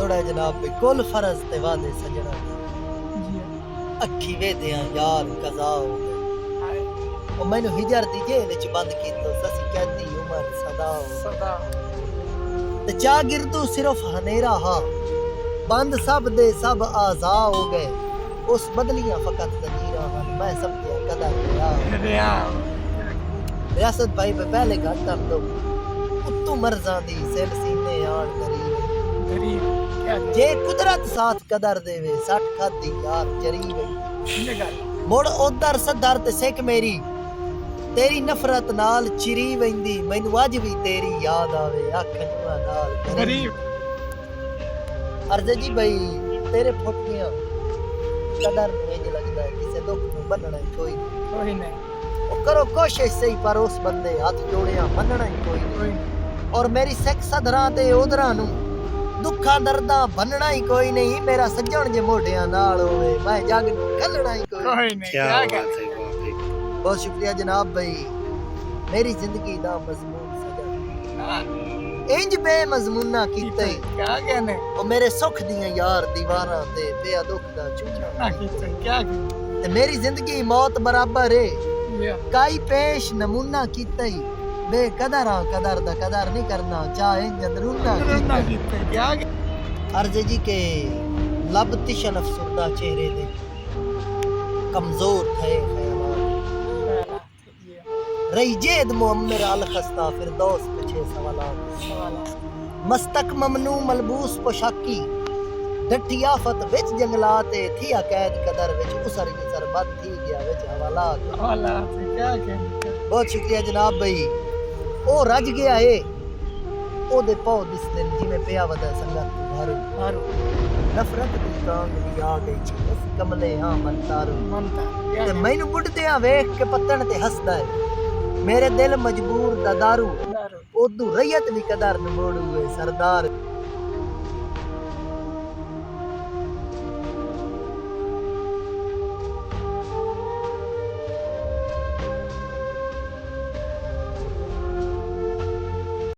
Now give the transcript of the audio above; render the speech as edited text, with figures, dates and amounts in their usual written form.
थोड़ा जनाब पे कुल फर्ज ते वादे सजना जी अखी वेदियां यार कज़ा हो गए हाय ओ मैनू हिजर दी जेल च बंद कीतो ससी कहती उमर सदा हो सदा ते चागिर्दू सिर्फ हनेरा हा बंद सब दे सब आज़ा हो गए उस बदलियां फकत ज़मीरा हन मैं सब दिया कदर लिया रिया रियासत भाई पे पहले घट कर दो उत्तू मर्ज़ां दी सेल सीने आन करी गरीब क्या जे कुदरत साथ कदर देवे सट खादी यार जरी गई ये गल मुड़ उधर सदर ते सिख मेरी तेरी नफरत नाल चिरी वेंदी मैनू अज भी तेरी याद आवे अखनुआ नाल गरीब अर्ज़ जी भाई तेरे फुट गया कदर नूं इंज लगदा है किसे दुख नूं बन्नना ही कोई नहीं कोई नहीं ओ करो कोशिश सही पर उस बंदे हाथ जोड़िया मन्नना ही कोई नहीं कोई नहीं और मेरी सिख सदरां ते उधरां नूं दुखा दर्दा बनना ही कोई नहीं मेरा सज्जन जे मोढियां नाल होवे मैं जग नूं कलना ही कोई कोई नहीं क्या गल बहुत शुक्रिया जनाब भाई मेरी जिंदगी दा मजमून सजा हाँ, इंज बेमजमूना कीते क्या कहने ओ मेरे सुख दियां यार दीवारां ते पिया दुख दा चूना ना कीते क्या कीते ते मेरी जिंदगी मौत बराबर है ये काई पेश नमूना कीते बेकदर कदर दा कदर नहीं करना चाहे अंदरूना ना कीते कीते क्या अर्ज़ जी के लब तिशन अफसुरदा चेहरे दे कमजोर थे ख्यालात रही जेद मुअम्मर अल खस्ता फिरदौस पछे सवालात मस्तक ममनू मलबूस पोशाकी डठी आफत विच जंगलात थिया कैद कदर विच उसर गिसर बद थी गया विच हवालात वाला क्या कहने बहुत शुक्रिया जनाब भाई ओ रज गया है ओदे पाओ दिसदे ने जिवें पिया वदा संगत घारू मारो नफरत दी कांग दी आ गई छी उस कमले हां मन तारू मनता क्या ते मैनू बुढ़दियां वेख के पत्तन ते हसदा है मेरे दिल मजबूर दा दारू दारू ओदू रैयत भी कदर न मोड़ूए सरदार